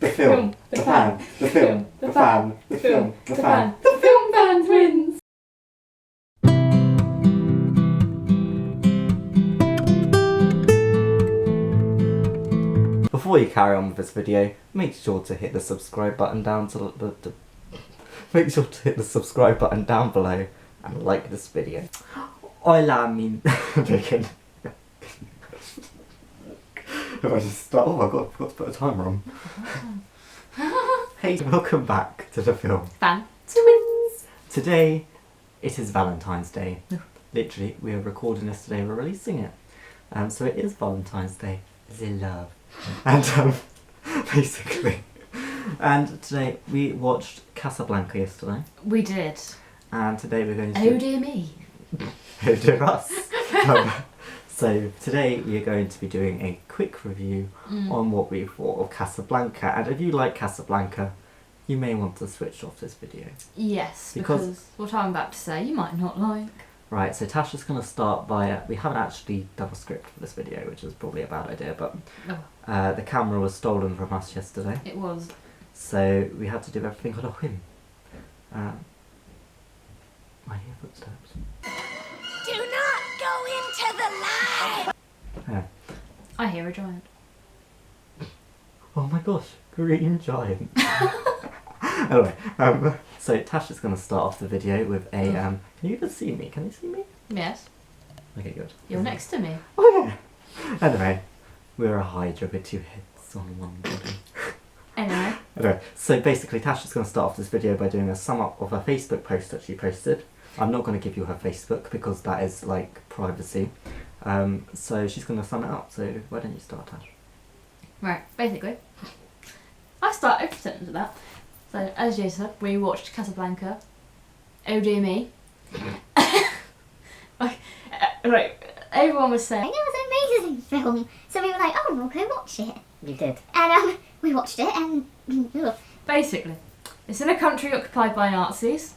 The film, the fan, the film, the fan, the film, the fan. The film band wins! Before you carry on with this video, make sure to hit the subscribe button down make sure to hit the subscribe button down below and like this video. Hola, joking. If I just start, oh my god, I forgot to put a timer on. Hey, welcome back to the film Fan Twins! Today, it is Valentine's Day. Literally, we are recording this today, we're releasing it. So it is Valentine's Day. The love. And basically, and today we watched Casablanca yesterday. We did. And today we're going to Oh dear me. Oh dear us. So today we are going to be doing a quick review on what we thought of Casablanca. And if you like Casablanca, you may want to switch off this video. Yes, because what I'm about to say you might not like. Right, so Tash is going to start by, we haven't actually done a script for this video, which is probably a bad idea, but the camera was stolen from us yesterday. It was. So we had to do everything on a whim. I hear footsteps. Do not go into the light! Yeah. I hear a giant. Oh my gosh, green giant. Anyway, so Tash is going to start off the video with a, can you even see me? Can you see me? Yes. Okay, good. You're next to me. Oh yeah! Anyway, we're a hydra with two heads on one body. Anyway, so basically Tash is going to start off this video by doing a sum up of a Facebook post that she posted. I'm not going to give you her Facebook because that is like privacy. So she's going to sum it up, so why don't you start, Tash? Right, basically, I start every sentence with that. So, as Jay said, we watched Casablanca. Oh dear me. Right, everyone was saying, It was an amazing film. So we were like, oh, we'll go watch it. You did. And we watched it and... ugh. basically, it's in a country occupied by Nazis.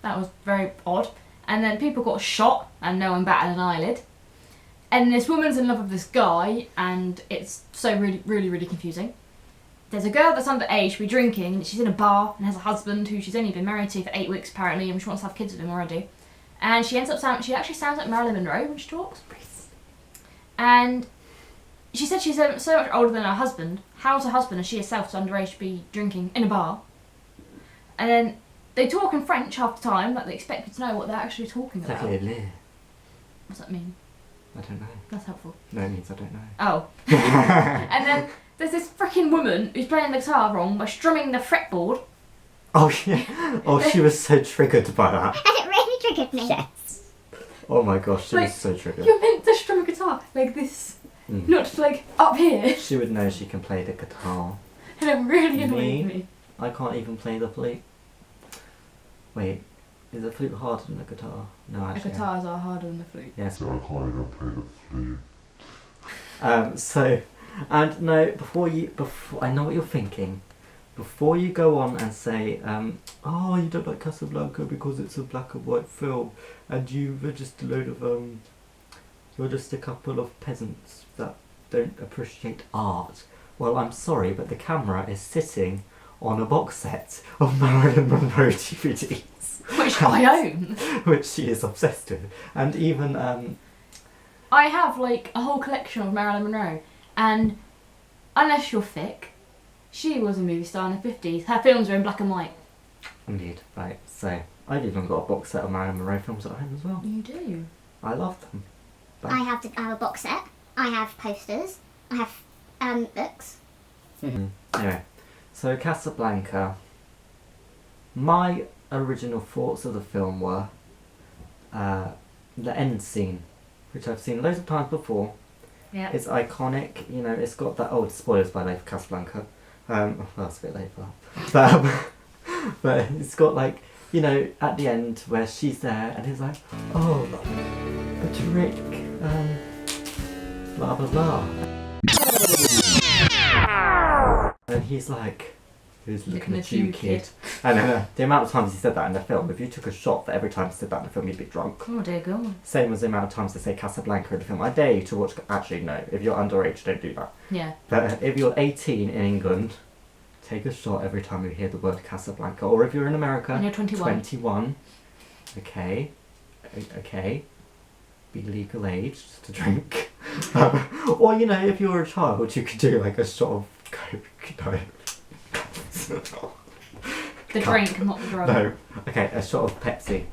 That was very odd. And then people got shot and no one batted an eyelid. And this woman's in love with this guy and it's so really confusing. There's a girl that's underage, she'll be drinking, and she's in a bar and has a husband who she's only been married to for 8 weeks apparently, and she wants to have kids with him already. And she ends up she actually sounds like Marilyn Monroe when she talks. And she said she's so much older than her husband. How's her husband and she herself so underage to be drinking in a bar? And then they talk in French half the time, like they expect you to know what they're actually talking about. What's that mean? I don't know. That's helpful. No, it means I don't know. Oh. And then there's this freaking woman who's playing the guitar wrong by strumming the fretboard. Oh yeah. Oh, she was so triggered by that. And it really triggered me. Yes. Oh my gosh, she was so triggered. You're meant to strum a guitar like this, not like up here. She would know she can play the guitar. And it really annoyed me. I can't even play the flute. Wait, is the flute harder than the guitar? No, actually. The guitars are harder than the flute. Yes. So I can't even play the flute. And no, before I know what you're thinking. Before you go on and say, oh, you don't like Casablanca because it's a black and white film, and you're just a load of, you're just a couple of peasants that don't appreciate art. Well, I'm sorry, but the camera is sitting on a box set of Marilyn Monroe DVDs. Which I own. Which she is obsessed with. And even, I have like a whole collection of Marilyn Monroe, and unless you're thick, she was a movie star in the 50s. Her films are in black and white. Indeed, right. So, I've even got a box set of Marilyn Monroe films at home as well. You do? I love them. But I have a box set. I have posters. I have books. Anyway, so Casablanca, my original thoughts of the film were the end scene, which I've seen loads of times before. Yeah. It's iconic, you know, it's got that old spoilers by the way for Casablanca. Well, that's a bit late for that. But it's got like, you know, at the end where she's there and he's like, oh, a trick, blah blah blah. And he's like, who's looking at you, kid? And the amount of times he said that in the film, if you took a shot for every time he said that in the film, you'd be drunk. Oh dear God. Same as the amount of times they say Casablanca in the film. I dare you to watch. Actually, no. If you're underage, don't do that. Yeah. But if you're 18 in England, take a shot every time you hear the word Casablanca. Or if you're in America, And you're 21. 21. Okay. Okay. Be legal aged to drink. Or, you know, if you're a child, you could do like a shot of Coke. No. The drink, not the drug. No. Okay, a shot of Pepsi.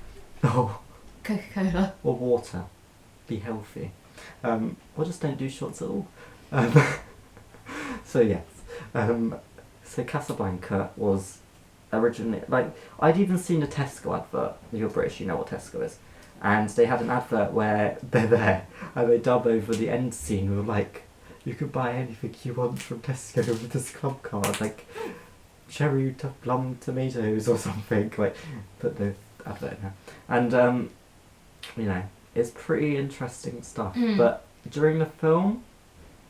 Oh. Coca-Cola. Or water. Be healthy. Or just don't do shots at all. So yes. So Casablanca was originally, like, I'd even seen a Tesco advert. If you're British, you know what Tesco is. And they had an advert where they're there and they dub over the end scene with like, you can buy anything you want from Tesco with this club card, like cherry to plum tomatoes or something, like, put the advert in there. And you know, it's pretty interesting stuff. But during the film,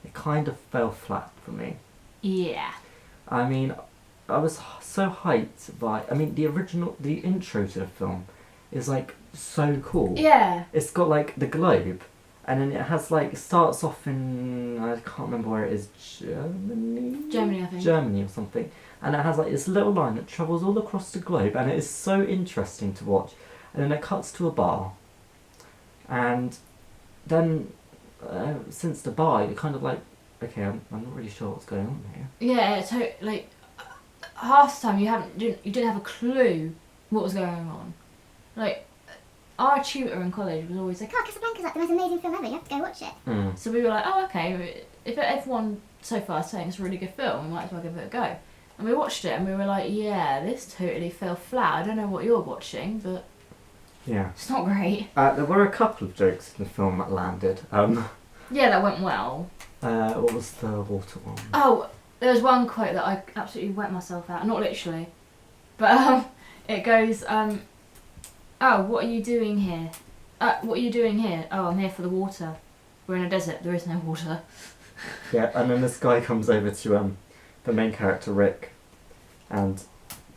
it kind of fell flat for me. Yeah. I mean, I was so hyped by, I mean, the intro to the film is like so cool. Yeah. It's got like the globe, and then it has like, it starts off in, I can't remember where it is, Germany, I think. Germany or something. And it has like this little line that travels all across the globe, and it is so interesting to watch. And then it cuts to a bar, and then since the bar, you're kind of like, okay, I'm not really sure what's going on here. Yeah, so like half the time you didn't have a clue what was going on. Like our tutor in college was always like, Oh, Casablanca's like the most amazing film ever. You have to go watch it. so we were like, oh okay, if everyone so far is saying it's a really good film, we might as well give it a go. And we watched it and we were like, yeah, this totally fell flat. I don't know what you're watching, but Yeah. it's not great. There were a couple of jokes in the film that landed. Yeah, that went well. What was the water one? Oh, there was one quote that I absolutely wet myself out. Not literally, but it goes, oh, what are you doing here? What are you doing here? Oh, I'm here for the water. We're in a desert. There is no water. Yeah, and then this guy comes over to the main character Rick, and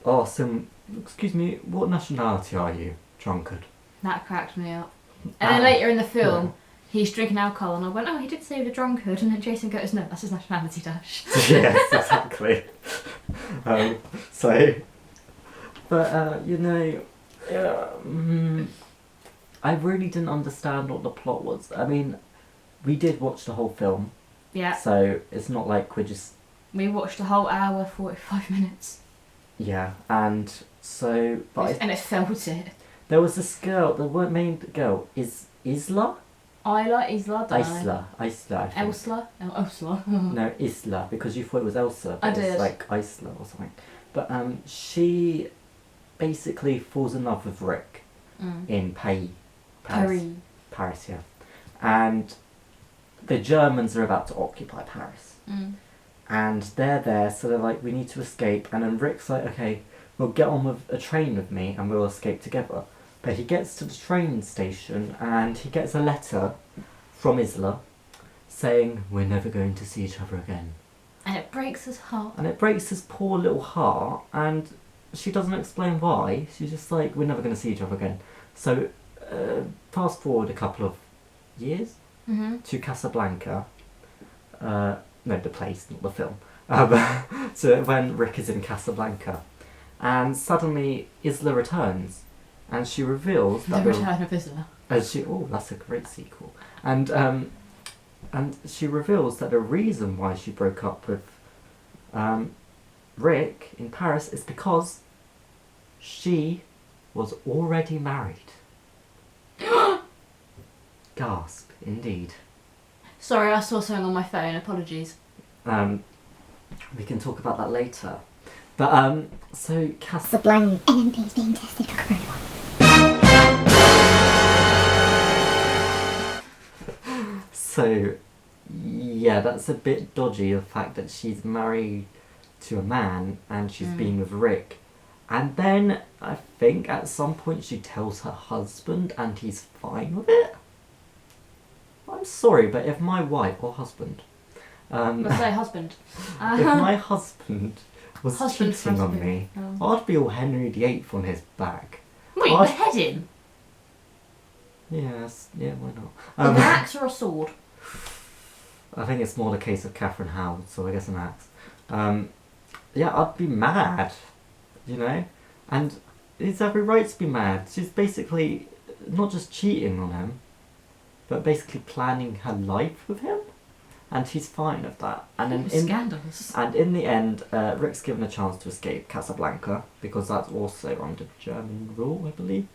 asks him, "Excuse me, what nationality are you, drunkard?" That cracked me up. And then later in the film, he's drinking alcohol, and I went, "Oh, he did say the drunkard," and then Jason goes, "No, that's his nationality, Tash." Yes, exactly. But you know, I really didn't understand what the plot was. I mean, we did watch the whole film. Yeah. So it's not like we're just. We watched a whole hour, 45 minutes. Yeah, and so. And it felt it. There was this girl, the main girl, is Isla? Isla, Isla, I think. Elsla? No, Isla, because you thought it was Elsa, but I did. it's like Isla or something. But she basically falls in love with Rick in Paris, yeah. And the Germans are about to occupy Paris. And they're there, so they're like, we need to escape. And then Rick's like, okay, we'll get on with a train with me and we'll escape together. But he gets to the train station and he gets a letter from Isla saying, we're never going to see each other again. And it breaks his heart. And it breaks his poor little heart, and she doesn't explain why. She's just like, we're never going to see each other again. So, fast forward a couple of years to Casablanca. No, the place, not the film. So when Rick is in Casablanca. And suddenly Isla returns. And she reveals that The Return of Isla. Oh, that's a great sequel. And she reveals that the reason why she broke up with Rick in Paris is because she was already married. Gasp, indeed. Sorry, I saw something on my phone. Apologies. We can talk about that later. But so Casablanca. NMP's being tested for coronavirus. So, yeah, that's a bit dodgy, the fact that she's married to a man and she's been with Rick. And then, I think, at some point she tells her husband and he's fine with it? I'm sorry, but if my wife or husband... Let's say husband. if my husband was cheating on me, I'd be all Henry VIII on his back. What, you behead him? Yes, yeah, why not? With an axe or a sword? I think it's more the case of Catherine Howard, so I guess an axe. yeah, I'd be mad, you know? And it's every right to be mad. She's basically not just cheating on him, but basically planning her life with him. And she's fine with that. And then Scandalous. and in the end, Rick's given a chance to escape Casablanca, because that's also under German rule, I believe.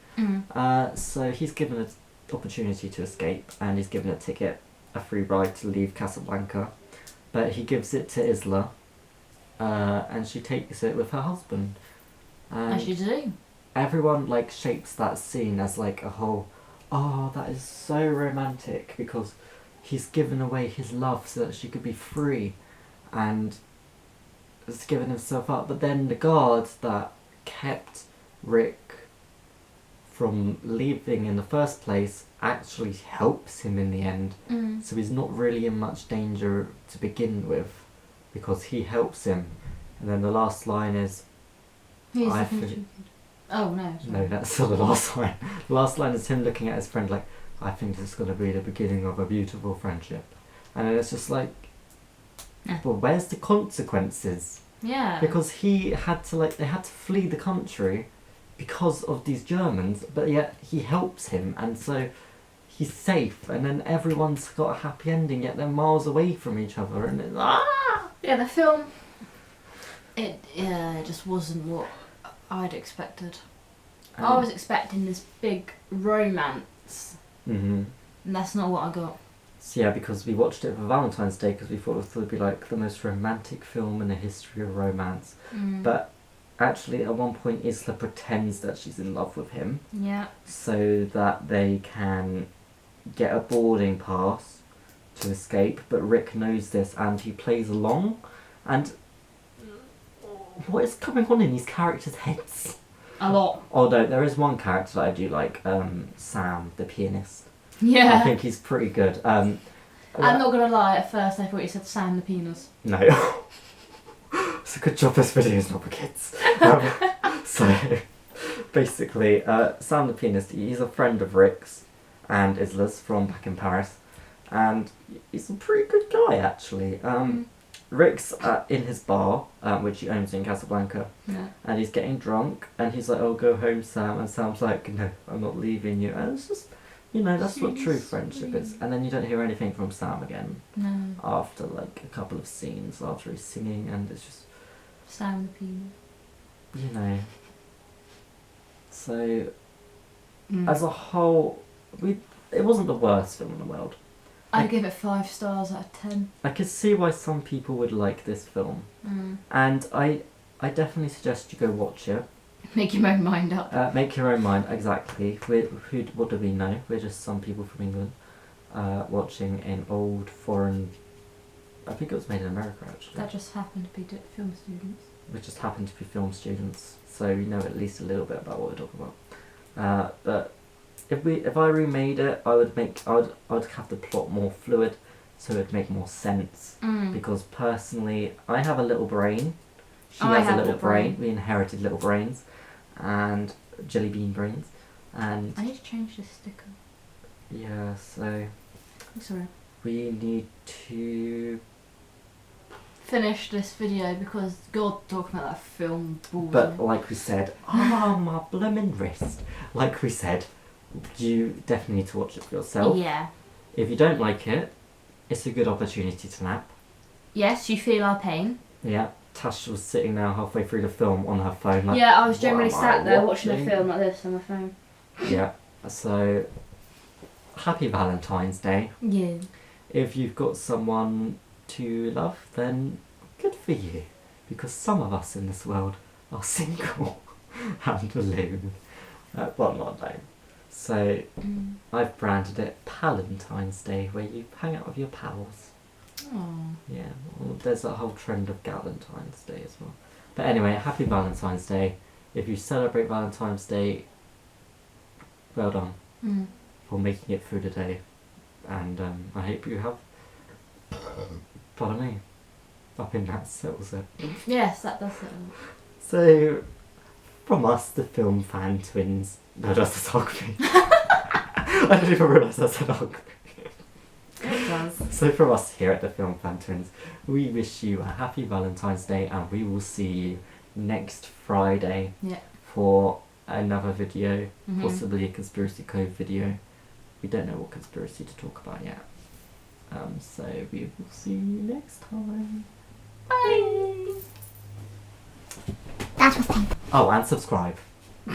So he's given an opportunity to escape, and he's given a ticket, a free ride to leave Casablanca. But he gives it to Isla, and she takes it with her husband. And As you do. everyone like shapes that scene as like a whole, oh, that is so romantic, because he's given away his love so that she could be free, and has given himself up. But then the guard that kept Rick from leaving in the first place actually helps him in the end. So he's not really in much danger to begin with, because he helps him. And then the last line is, He's I the feel- future. Oh no. Sorry. no, that's still the last line. The last line is him looking at his friend like, I think this is going to be the beginning of a beautiful friendship. And then it's just like, well, where's the consequences? Yeah. Because he had to, like, they had to flee the country because of these Germans, but yet he helps him, and so he's safe, and then everyone's got a happy ending, yet they're miles away from each other, and it's, Yeah, the film. It just wasn't what I'd expected. I was expecting this big romance, Mm-hmm. and that's not what I got. So yeah, because we watched it for Valentine's Day, because we thought it would be like the most romantic film in the history of romance. But actually, at one point, Isla pretends that she's in love with him, Yeah. so that they can get a boarding pass to escape. But Rick knows this, and he plays along. And what is going on in these characters' heads? A lot. Although there is one character that I do like, Sam, the pianist. I Yeah. think he's pretty good. I'm not gonna lie, at first I thought you said Sam the penis. No. It's a good job this video is not for kids. So, basically, Sam the pianist, he's a friend of Rick's and Isla's from back in Paris. And he's a pretty good guy, actually. Rick's in his bar, which he owns in Casablanca, Yeah. and he's getting drunk, and he's like, oh, go home, Sam. And Sam's like, no, I'm not leaving you. And it's just, you know, that's what true friendship is. And then you don't hear anything from Sam again No. after like a couple of scenes after he's singing, and it's just, Sam the penis. you know. So as a whole, it wasn't the worst film in the world. I'd give it 5 stars out of 10. I could see why some people would like this film, and I definitely suggest you go watch it. Make your own mind up. Make your own mind, exactly. What do we know? We're just some people from England watching an old foreign. I think it was made in America, actually. That just happened to be film students. We just happen to be film students, so we know at least a little bit about what we're talking about. But if I remade it, I'd have the plot more fluid, so it'd make more sense. Because personally, I have a little brain. She I has a have a little little brain. brain. We inherited little brains, and jelly bean brains, and I need to change this sticker. yeah. So I'm sorry. we need to. Finish this video because God, talking about that film balls But me. like we said, my blooming wrist. Like we said, you definitely need to watch it for yourself. Yeah. If you don't like it, it's a good opportunity to nap. Yes, you feel our pain. Yeah. Tash was sitting now halfway through the film on her phone. Like, Yeah, I was generally what am I sat there watching a watching? film like this on my phone. Yeah. So, happy Valentine's Day. Yeah. If you've got someone to love, then good for you. Because some of us in this world are single and alone. Well, not alone. So, I've branded it Palentine's Day, where you hang out with your pals. Oh. Yeah, well, there's that whole trend of Galentine's Day as well. But anyway, happy Valentine's Day. If you celebrate Valentine's Day, well done for making it through the day. And I hope you have. Pardon me. I think that settles it. Yes, that does it. So, from us, the film fan twins. No, that's the photography. I didn't even realise that's photography. It does. So from us here at the Film Fountains, we wish you a happy Valentine's Day, and we will see you next Friday Yeah. for another video, Mhm. possibly a conspiracy code video. We don't know what conspiracy to talk about yet. So we will see you next time. Bye! That was painful. Oh, and subscribe.